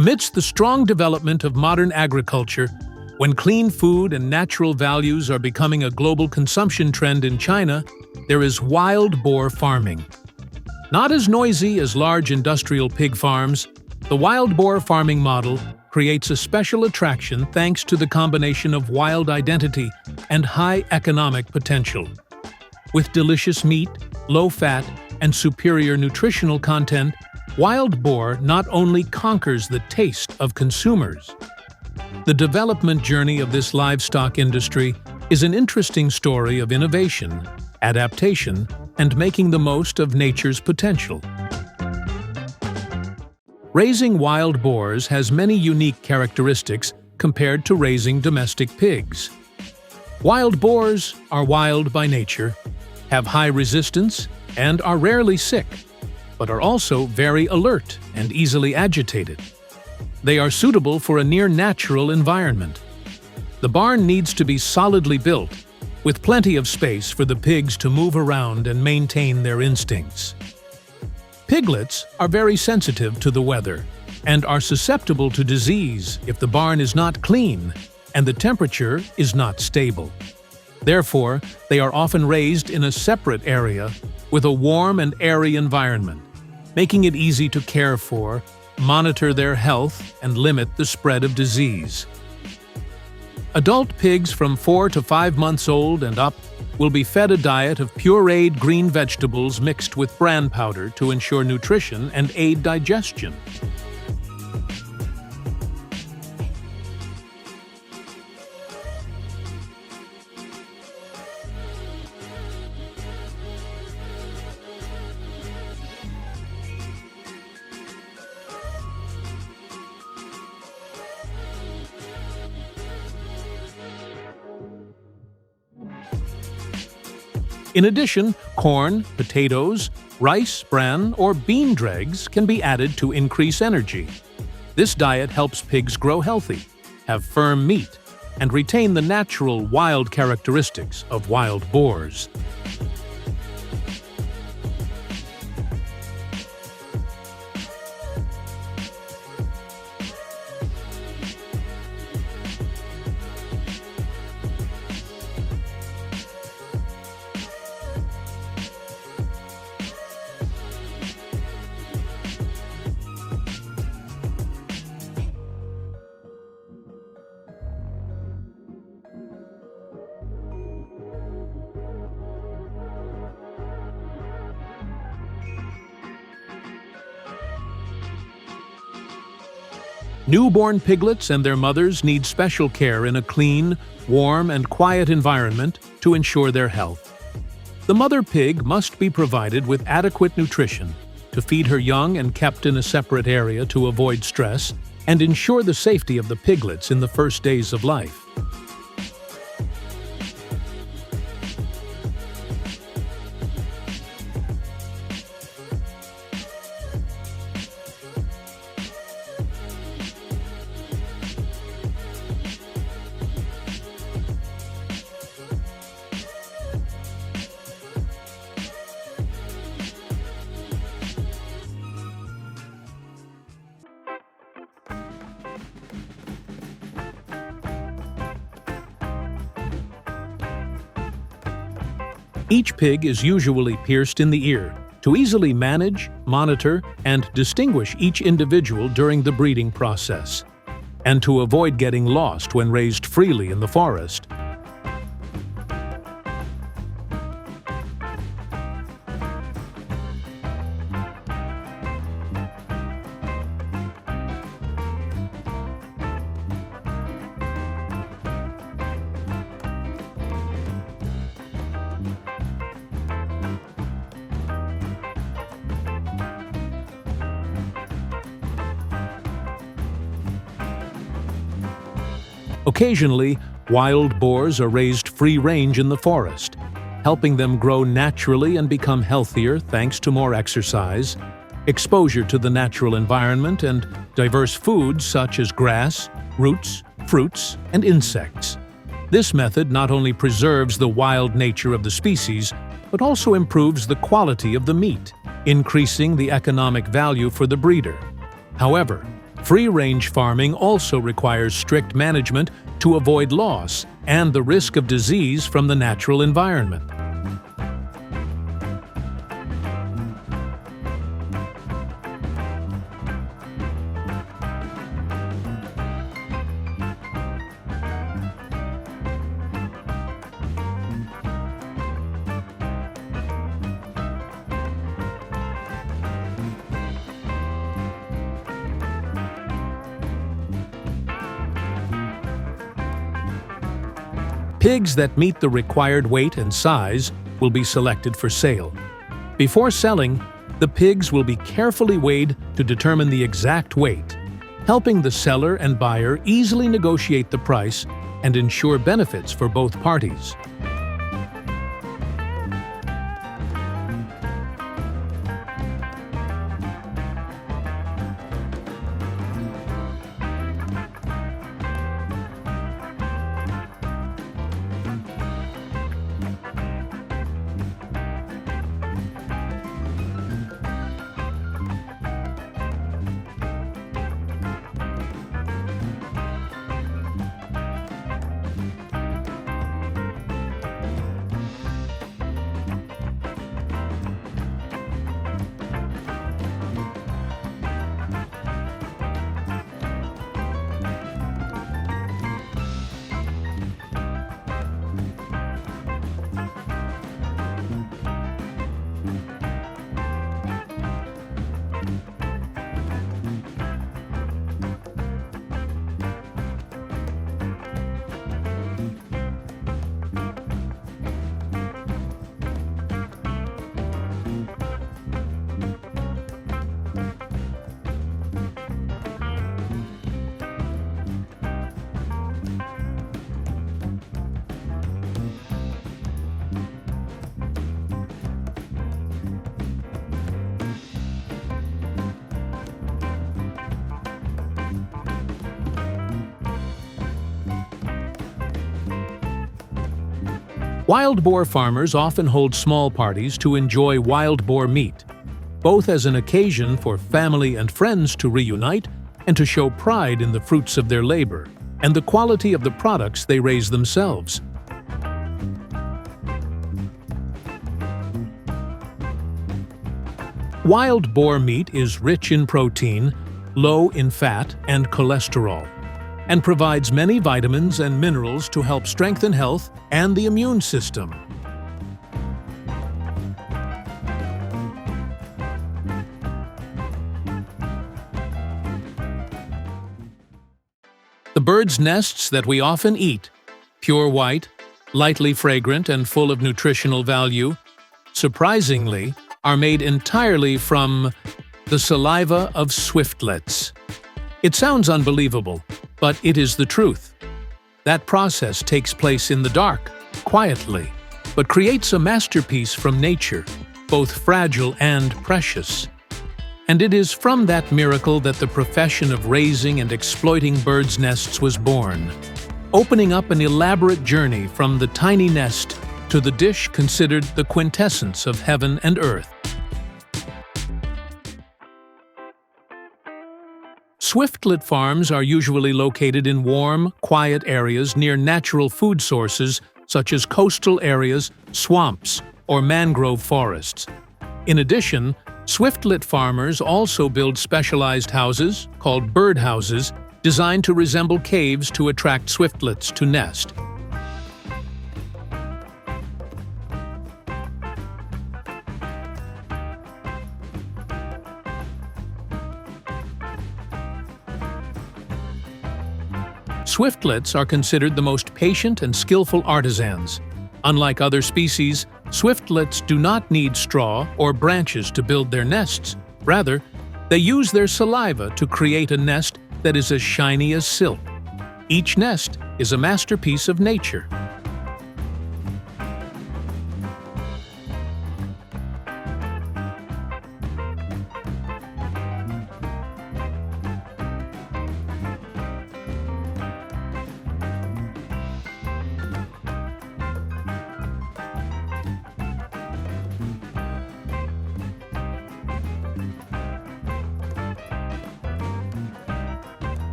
Amidst the strong development of modern agriculture, when clean food and natural values are becoming a global consumption trend in China, there is wild boar farming. Not as noisy as large industrial pig farms, the wild boar farming model creates a special attraction thanks to the combination of wild identity and high economic potential. With delicious meat, low fat, and superior nutritional content, wild boar not only conquers the taste of consumers. The development journey of this livestock industry is an interesting story of innovation, adaptation, and making the most of nature's potential. Raising wild boars has many unique characteristics compared to raising domestic pigs. Wild boars are wild by nature, have high resistance, and are rarely sick, but are also very alert and easily agitated. They are suitable for a near-natural environment. The barn needs to be solidly built, with plenty of space for the pigs to move around and maintain their instincts. Piglets are very sensitive to the weather and are susceptible to disease if the barn is not clean and the temperature is not stable. Therefore, they are often raised in a separate area with a warm and airy environment, making it easy to care for, monitor their health, and limit the spread of disease. Adult pigs from 4 to 5 months old and up will be fed a diet of pureed green vegetables mixed with bran powder to ensure nutrition and aid digestion. In addition, corn, potatoes, rice, bran, or bean dregs can be added to increase energy. This diet helps pigs grow healthy, have firm meat, and retain the natural wild characteristics of wild boars. Newborn piglets and their mothers need special care in a clean, warm, and quiet environment to ensure their health. The mother pig must be provided with adequate nutrition to feed her young and kept in a separate area to avoid stress and ensure the safety of the piglets in the first days of life. Each pig is usually pierced in the ear to easily manage, monitor, and distinguish each individual during the breeding process, and to avoid getting lost when raised freely in the forest. Occasionally, wild boars are raised free-range in the forest, helping them grow naturally and become healthier thanks to more exercise, exposure to the natural environment, and diverse foods such as grass, roots, fruits, and insects. This method not only preserves the wild nature of the species, but also improves the quality of the meat, increasing the economic value for the breeder. However, Free-range farming also requires strict management to avoid loss and the risk of disease from the natural environment. Pigs that meet the required weight and size will be selected for sale. Before selling, the pigs will be carefully weighed to determine the exact weight, helping the seller and buyer easily negotiate the price and ensure benefits for both parties. Wild boar farmers often hold small parties to enjoy wild boar meat, both as an occasion for family and friends to reunite and to show pride in the fruits of their labor and the quality of the products they raise themselves. Wild boar meat is rich in protein, low in fat and cholesterol, and provides many vitamins and minerals to help strengthen health and the immune system. The birds' nests that we often eat, pure white, lightly fragrant and full of nutritional value, surprisingly, are made entirely from the saliva of swiftlets. It sounds unbelievable, but it is the truth. That process takes place in the dark, quietly, but creates a masterpiece from nature, both fragile and precious. And it is from that miracle that the profession of raising and exploiting birds' nests was born, opening up an elaborate journey from the tiny nest to the dish considered the quintessence of heaven and earth. Swiftlet farms are usually located in warm, quiet areas near natural food sources such as coastal areas, swamps, or mangrove forests. In addition, swiftlet farmers also build specialized houses, called bird houses, designed to resemble caves to attract swiftlets to nest. Swiftlets are considered the most patient and skillful artisans. Unlike other species, swiftlets do not need straw or branches to build their nests. Rather, they use their saliva to create a nest that is as shiny as silk. Each nest is a masterpiece of nature.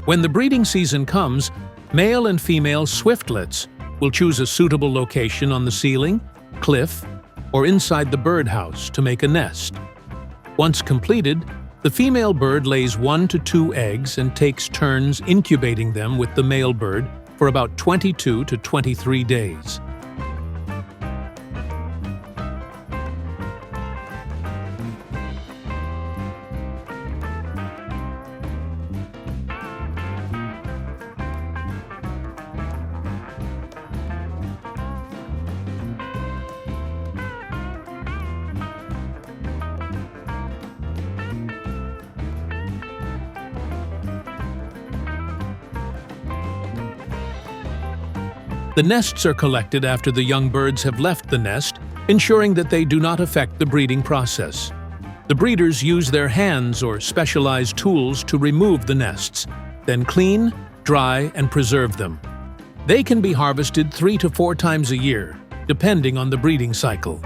When the breeding season comes, male and female swiftlets will choose a suitable location on the ceiling, cliff, or inside the birdhouse to make a nest. Once completed, the female bird lays 1 to 2 eggs and takes turns incubating them with the male bird for about 22 to 23 days. The nests are collected after the young birds have left the nest, ensuring that they do not affect the breeding process. The breeders use their hands or specialized tools to remove the nests, then clean, dry, and preserve them. They can be harvested 3 to 4 times a year, depending on the breeding cycle.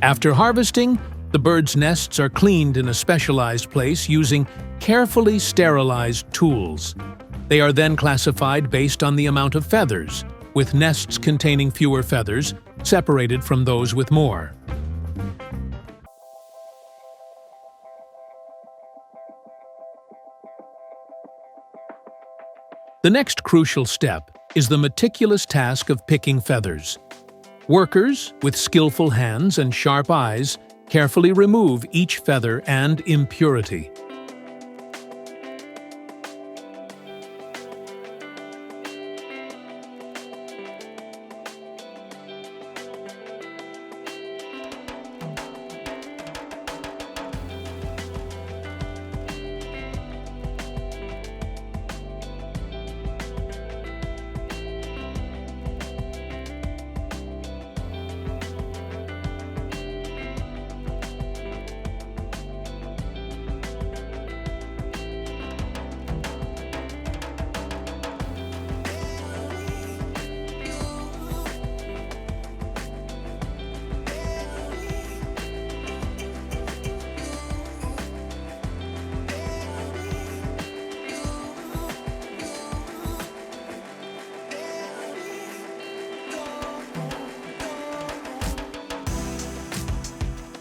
After harvesting, the birds' nests are cleaned in a specialized place using carefully sterilized tools. They are then classified based on the amount of feathers, with nests containing fewer feathers separated from those with more. The next crucial step is the meticulous task of picking feathers. Workers, with skillful hands and sharp eyes, carefully remove each feather and impurity.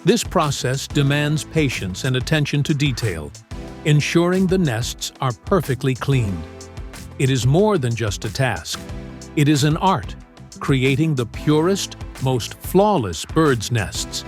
This process demands patience and attention to detail, ensuring the nests are perfectly cleaned. It is more than just a task. It is an art, creating the purest, most flawless birds' nests.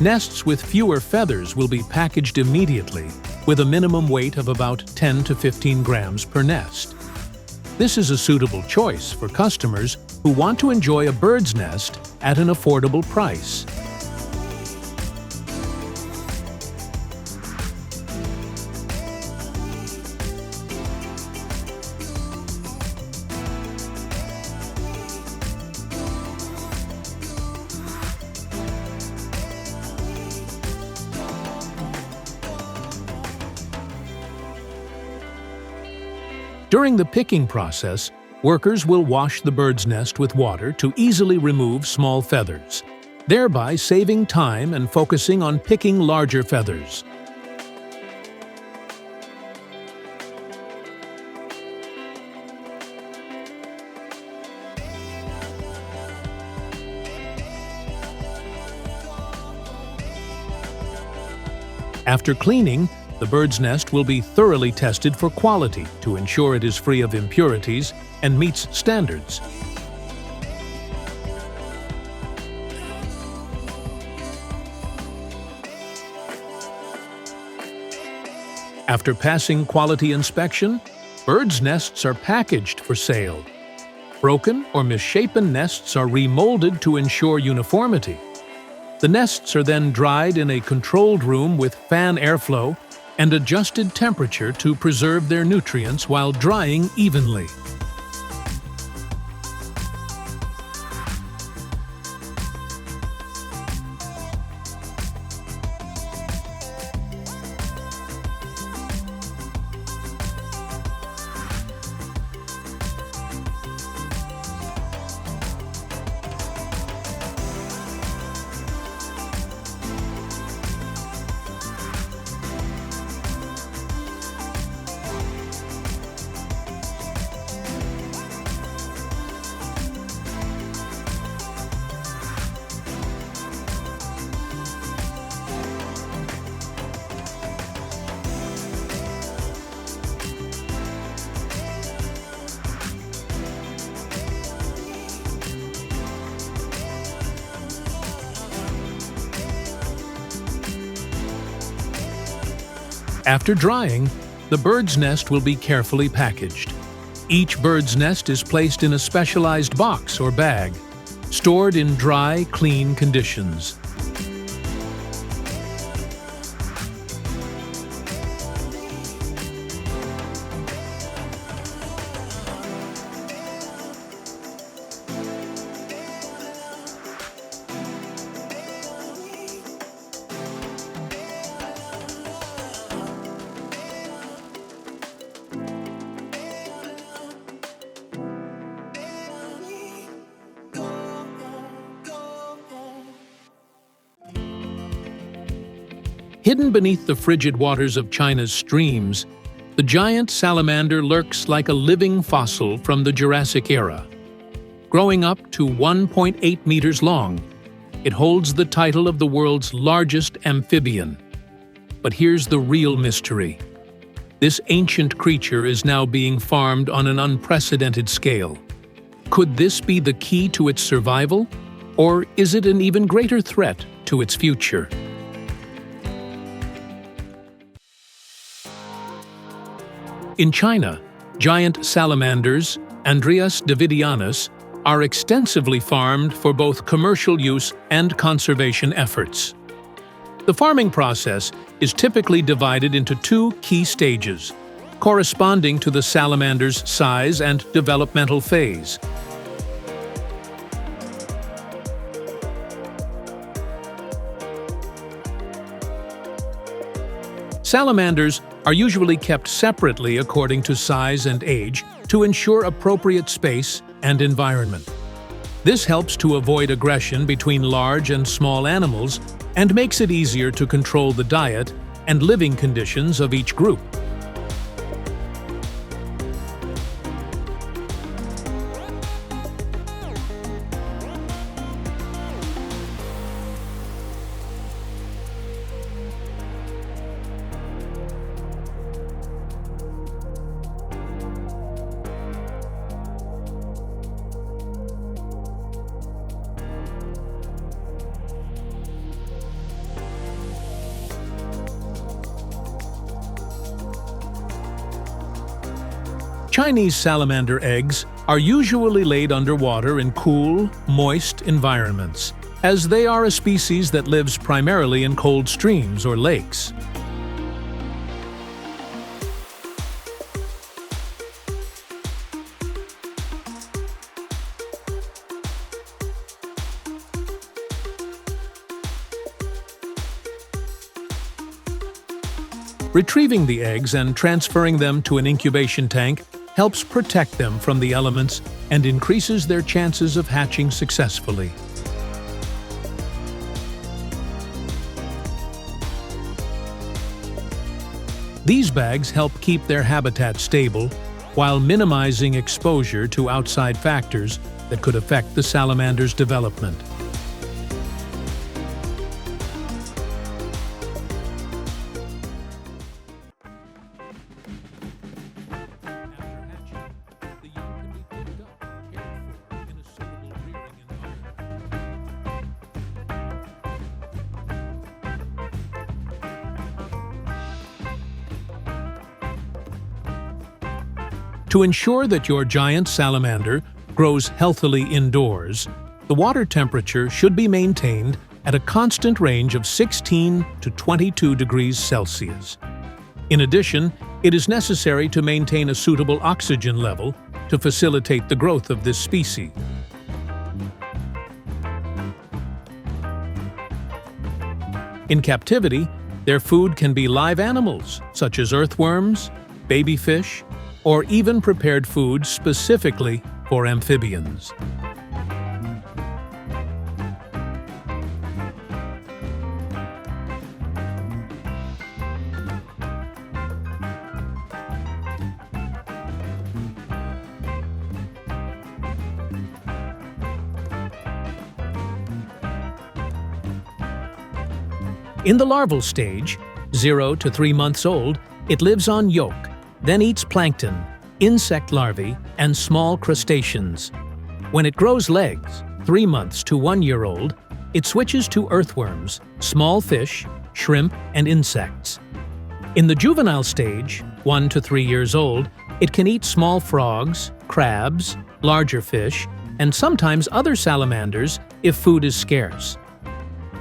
Nests with fewer feathers will be packaged immediately, with a minimum weight of about 10 to 15 grams per nest. This is a suitable choice for customers who want to enjoy a bird's nest at an affordable price. During the picking process, workers will wash the bird's nest with water to easily remove small feathers, thereby saving time and focusing on picking larger feathers. After cleaning, the bird's nest will be thoroughly tested for quality to ensure it is free of impurities and meets standards. After passing quality inspection, birds' nests are packaged for sale. Broken or misshapen nests are remolded to ensure uniformity. The nests are then dried in a controlled room with fan airflow and adjusted temperature to preserve their nutrients while drying evenly. After drying, the bird's nest will be carefully packaged. Each bird's nest is placed in a specialized box or bag, stored in dry, clean conditions. Hidden beneath the frigid waters of China's streams, the giant salamander lurks like a living fossil from the Jurassic era. Growing up to 1.8 meters long, it holds the title of the world's largest amphibian. But here's the real mystery. This ancient creature is now being farmed on an unprecedented scale. Could this be the key to its survival, or is it an even greater threat to its future? In China, giant salamanders, Andreas davidianus, are extensively farmed for both commercial use and conservation efforts. The farming process is typically divided into two key stages, corresponding to the salamander's size and developmental phase. Salamanders are usually kept separately according to size and age to ensure appropriate space and environment. This helps to avoid aggression between large and small animals and makes it easier to control the diet and living conditions of each group. Chinese salamander eggs are usually laid underwater in cool, moist environments, as they are a species that lives primarily in cold streams or lakes. Retrieving the eggs and transferring them to an incubation tank helps protect them from the elements and increases their chances of hatching successfully. These bags help keep their habitat stable while minimizing exposure to outside factors that could affect the salamander's development. To ensure that your giant salamander grows healthily indoors, the water temperature should be maintained at a constant range of 16 to 22 degrees Celsius. In addition, it is necessary to maintain a suitable oxygen level to facilitate the growth of this species. In captivity, their food can be live animals, such as earthworms, baby fish, or even prepared food specifically for amphibians. In the larval stage, 0 to 3 months old, it lives on yolk, then eats plankton, insect larvae, and small crustaceans. When it grows legs, 3 months to 1 year old, it switches to earthworms, small fish, shrimp, and insects. In the juvenile stage, 1 to 3 years old, it can eat small frogs, crabs, larger fish, and sometimes other salamanders if food is scarce.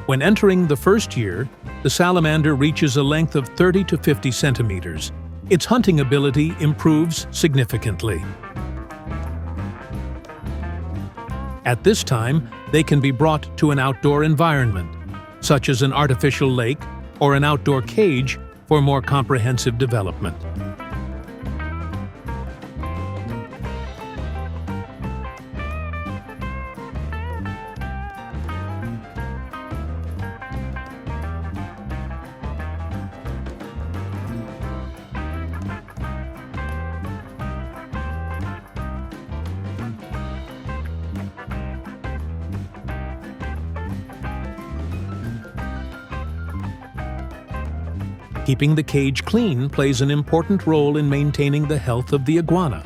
When entering the first year, the salamander reaches a length of 30 to 50 centimeters. Its hunting ability improves significantly. At this time, they can be brought to an outdoor environment, such as an artificial lake or an outdoor cage for more comprehensive development. Keeping the cage clean plays an important role in maintaining the health of the iguana,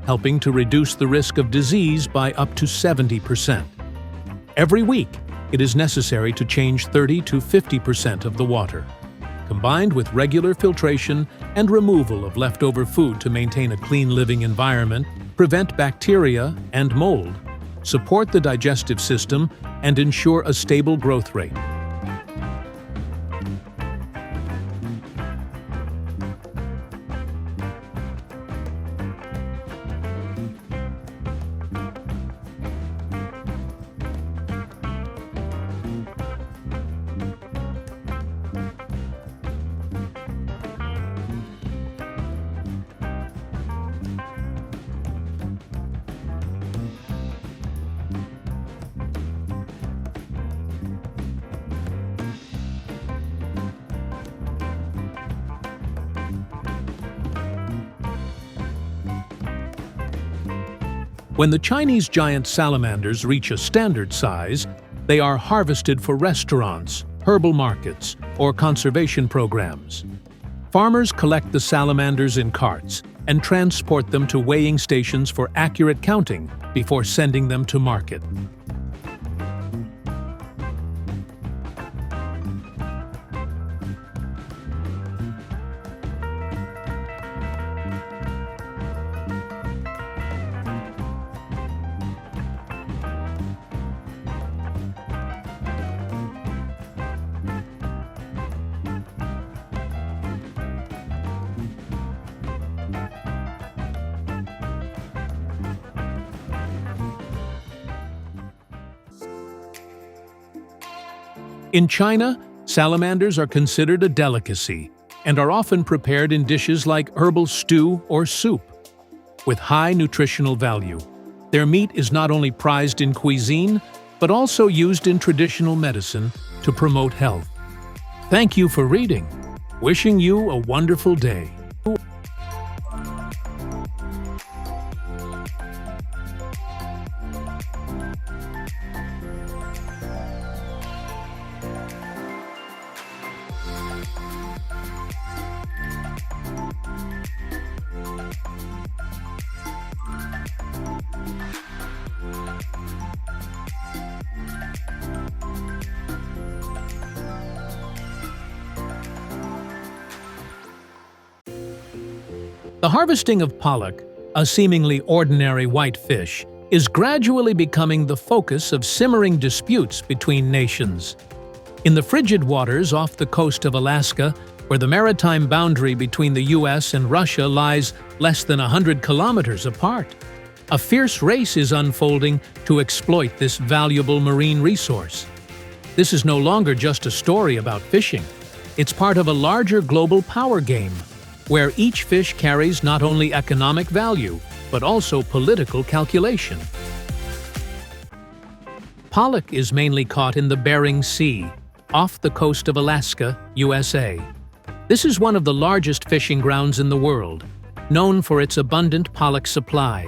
helping to reduce the risk of disease by up to 70%. Every week, it is necessary to change 30 to 50% of the water. Combined with regular filtration and removal of leftover food to maintain a clean living environment, prevent bacteria and mold, support the digestive system, and ensure a stable growth rate. When the Chinese giant salamanders reach a standard size, they are harvested for restaurants, herbal markets, or conservation programs. Farmers collect the salamanders in carts and transport them to weighing stations for accurate counting before sending them to market. In China, salamanders are considered a delicacy and are often prepared in dishes like herbal stew or soup. With high nutritional value, their meat is not only prized in cuisine, but also used in traditional medicine to promote health. Thank you for reading. Wishing you a wonderful day. The harvesting of pollock a seemingly ordinary white fish, is gradually becoming the focus of simmering disputes between nations. In the frigid waters off the coast of Alaska, where the maritime boundary between the US and Russia lies less than 100 kilometers apart, a fierce race is unfolding to exploit this valuable marine resource. This is no longer just a story about fishing. It's part of a larger global power game, where each fish carries not only economic value, but also political calculation. Pollock is mainly caught in the Bering Sea, off the coast of Alaska, USA. This is one of the largest fishing grounds in the world, known for its abundant pollock supply.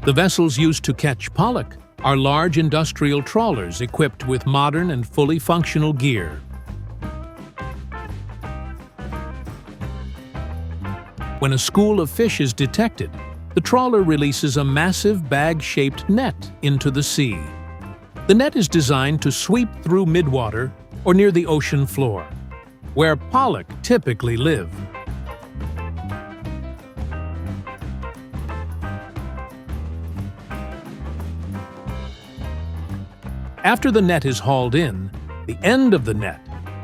The vessels used to catch pollock are large industrial trawlers equipped with modern and fully functional gear. When a school of fish is detected, the trawler releases a massive bag-shaped net into the sea. The net is designed to sweep through midwater or near the ocean floor, where pollock typically live. After the net is hauled in, the end of the net,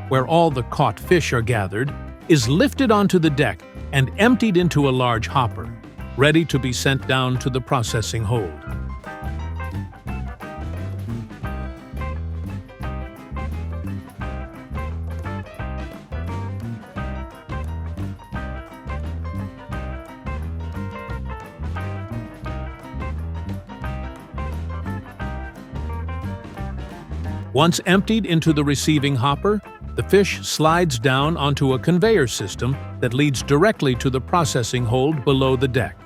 where all the caught fish are gathered, is lifted onto the deck and emptied into a large hopper, ready to be sent down to the processing hold. Once emptied into the receiving hopper, the fish slides down onto a conveyor system that leads directly to the processing hold below the deck.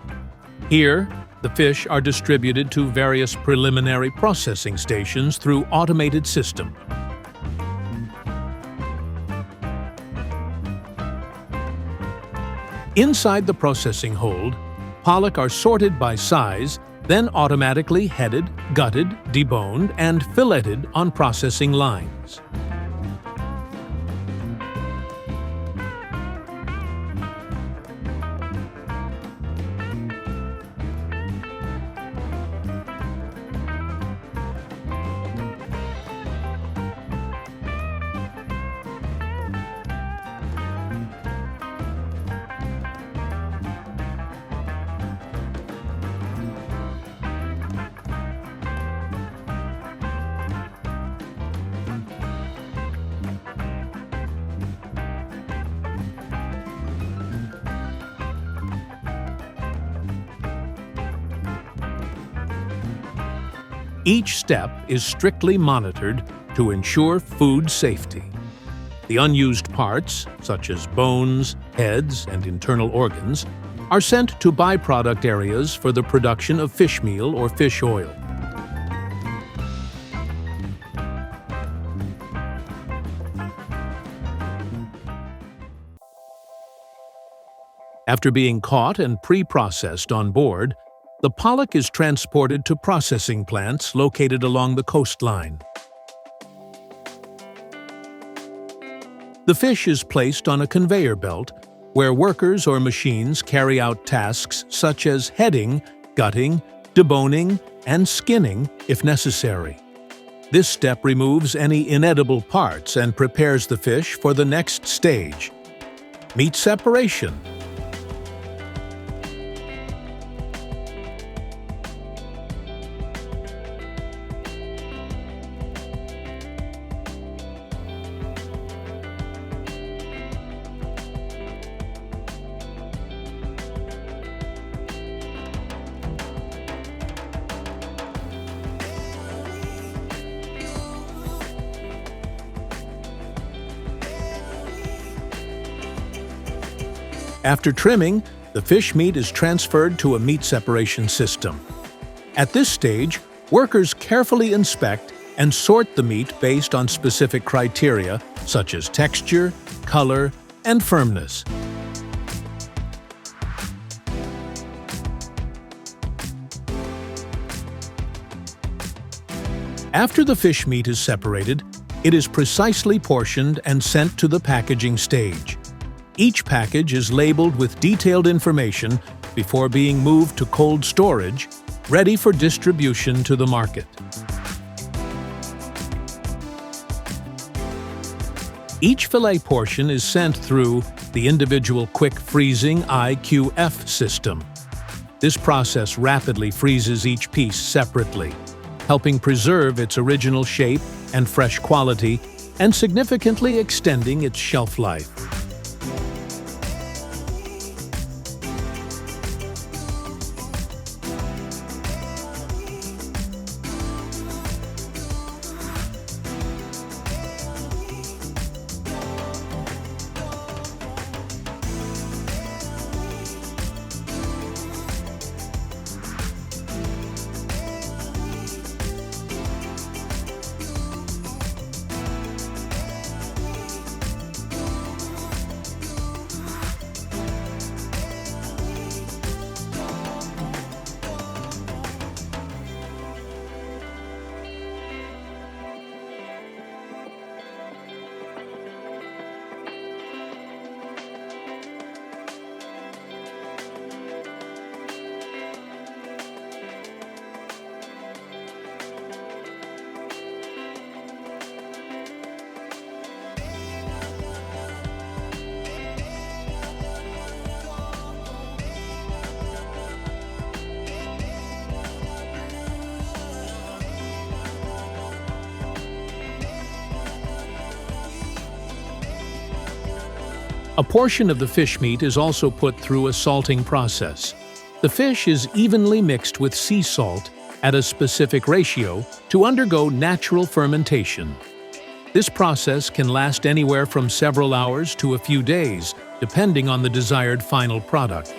Here, the fish are distributed to various preliminary processing stations through automated system. Inside the processing hold, pollock are sorted by size, then automatically headed, gutted, deboned, and filleted on processing lines. Each step is strictly monitored to ensure food safety. The unused parts, such as bones, heads, and internal organs, are sent to byproduct areas for the production of fish meal or fish oil. After being caught and pre-processed on board, the pollock is transported to processing plants located along the coastline. The fish is placed on a conveyor belt where workers or machines carry out tasks such as heading, gutting, deboning, and skinning if necessary. This step removes any inedible parts and prepares the fish for the next stage: meat separation. After trimming, the fish meat is transferred to a meat separation system. At this stage, workers carefully inspect and sort the meat based on specific criteria such as texture, color, and firmness. After the fish meat is separated, it is precisely portioned and sent to the packaging stage. Each package is labeled with detailed information before being moved to cold storage, ready for distribution to the market. Each fillet portion is sent through the individual quick freezing IQF system. This process rapidly freezes each piece separately, helping preserve its original shape and fresh quality and significantly extending its shelf life. A portion of the fish meat is also put through a salting process. The fish is evenly mixed with sea salt at a specific ratio to undergo natural fermentation. This process can last anywhere from several hours to a few days, depending on the desired final product.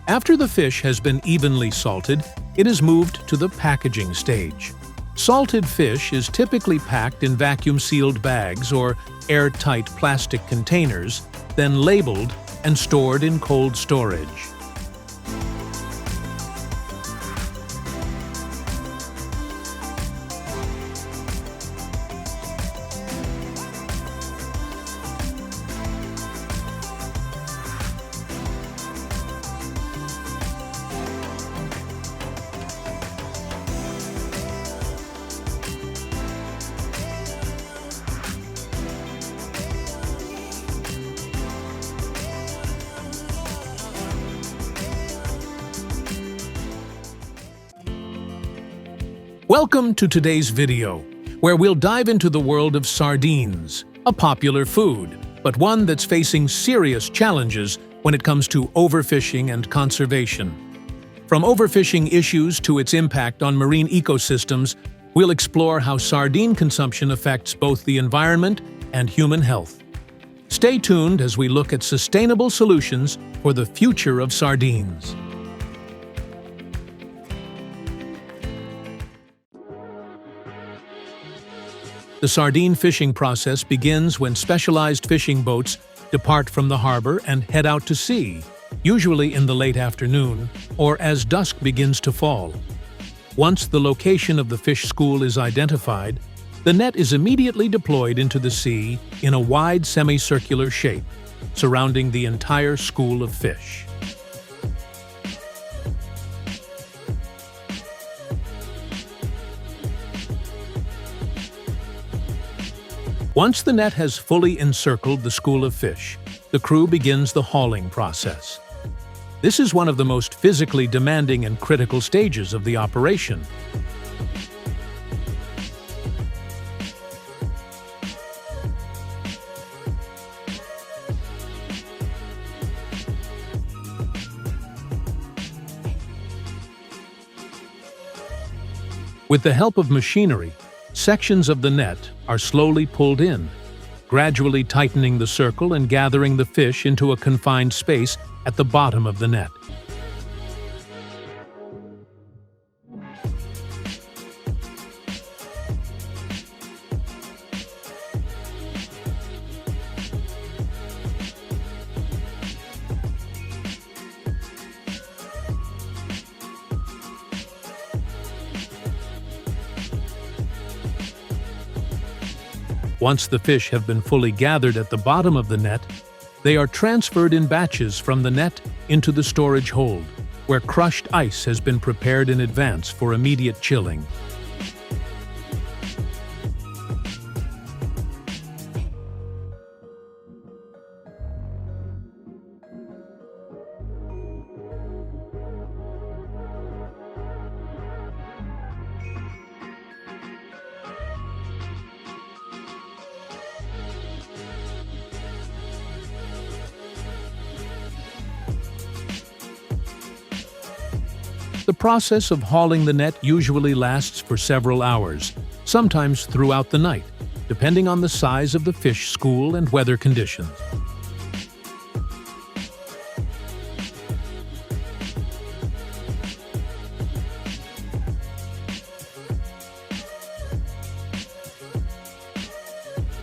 After the fish has been evenly salted, it is moved to the packaging stage. Salted fish is typically packed in vacuum-sealed bags or airtight plastic containers, then labeled and stored in cold storage. Welcome to today's video, where we'll dive into the world of sardines, a popular food, but one that's facing serious challenges when it comes to overfishing and conservation. From overfishing issues to its impact on marine ecosystems, we'll explore how sardine consumption affects both the environment and human health. Stay tuned as we look at sustainable solutions for the future of sardines. The sardine fishing process begins when specialized fishing boats depart from the harbor and head out to sea, usually in the late afternoon or as dusk begins to fall. Once the location of the fish school is identified, the net is immediately deployed into the sea in a wide semicircular shape, surrounding the entire school of fish. Once the net has fully encircled the school of fish, the crew begins the hauling process. This is one of the most physically demanding and critical stages of the operation. With the help of machinery, sections of the net are slowly pulled in, gradually tightening the circle and gathering the fish into a confined space at the bottom of the net. Once the fish have been fully gathered at the bottom of the net, they are transferred in batches from the net into the storage hold, where crushed ice has been prepared in advance for immediate chilling. The process of hauling the net usually lasts for several hours, sometimes throughout the night, depending on the size of the fish school and weather conditions.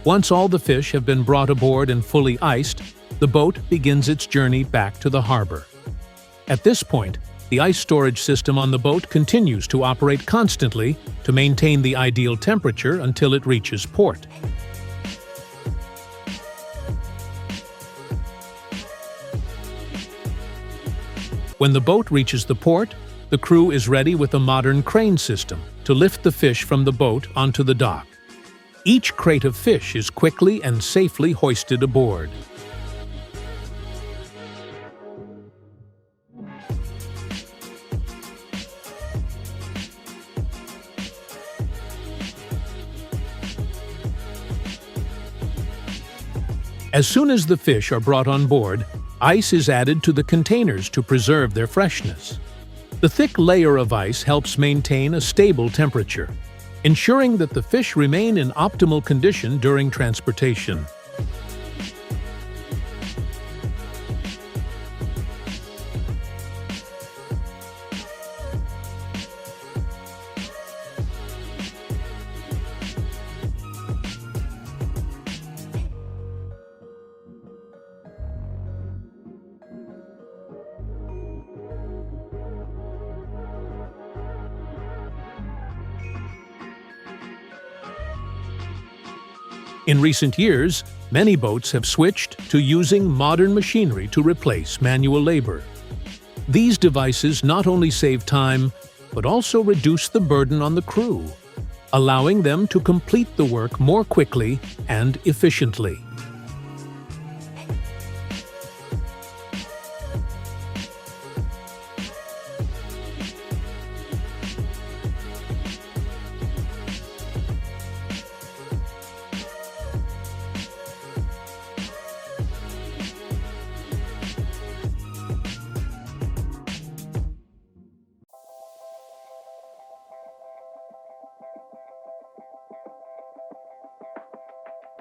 Once all the fish have been brought aboard and fully iced, the boat begins its journey back to the harbor. At this point, the ice storage system on the boat continues to operate constantly to maintain the ideal temperature until it reaches port. When the boat reaches the port, the crew is ready with a modern crane system to lift the fish from the boat onto the dock. Each crate of fish is quickly and safely hoisted aboard. As soon as the fish are brought on board, ice is added to the containers to preserve their freshness. The thick layer of ice helps maintain a stable temperature, ensuring that the fish remain in optimal condition during transportation. In recent years, many boats have switched to using modern machinery to replace manual labor. These devices not only save time, but also reduce the burden on the crew, allowing them to complete the work more quickly and efficiently.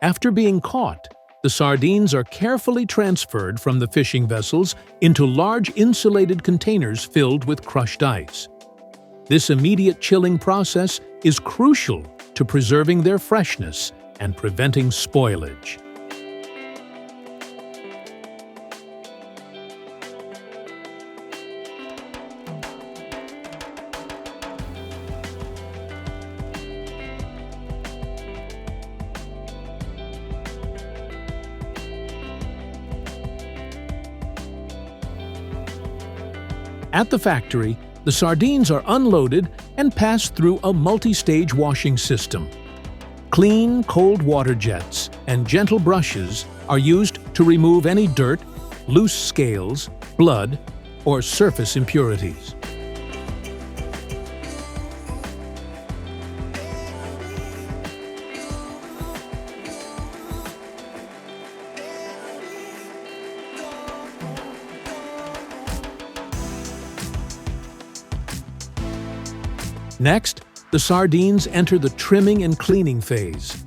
After being caught, the sardines are carefully transferred from the fishing vessels into large insulated containers filled with crushed ice. This immediate chilling process is crucial to preserving their freshness and preventing spoilage. At the factory, the sardines are unloaded and passed through a multi-stage washing system. Clean, cold water jets and gentle brushes are used to remove any dirt, loose scales, blood, or surface impurities. Next, the sardines enter the trimming and cleaning phase.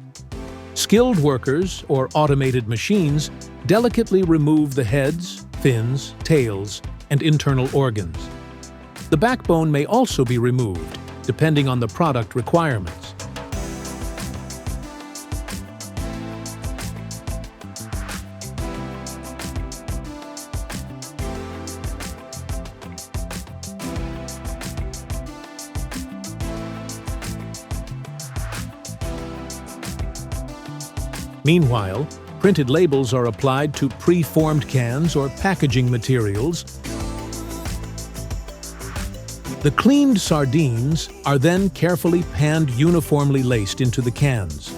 Skilled workers, or automated machines, delicately remove the heads, fins, tails, and internal organs. The backbone may also be removed, depending on the product requirements. Meanwhile, printed labels are applied to pre-formed cans or packaging materials. The cleaned sardines are then carefully panned uniformly laced into the cans.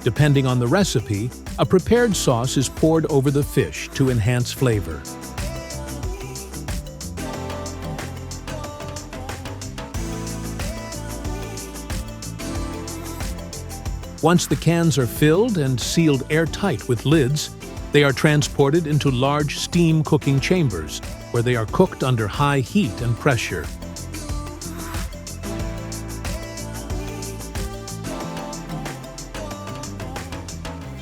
Depending on the recipe, a prepared sauce is poured over the fish to enhance flavor. Once the cans are filled and sealed airtight with lids, they are transported into large steam cooking chambers, where they are cooked under high heat and pressure.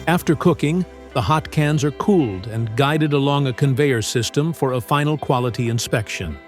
After cooking, the hot cans are cooled and guided along a conveyor system for a final quality inspection.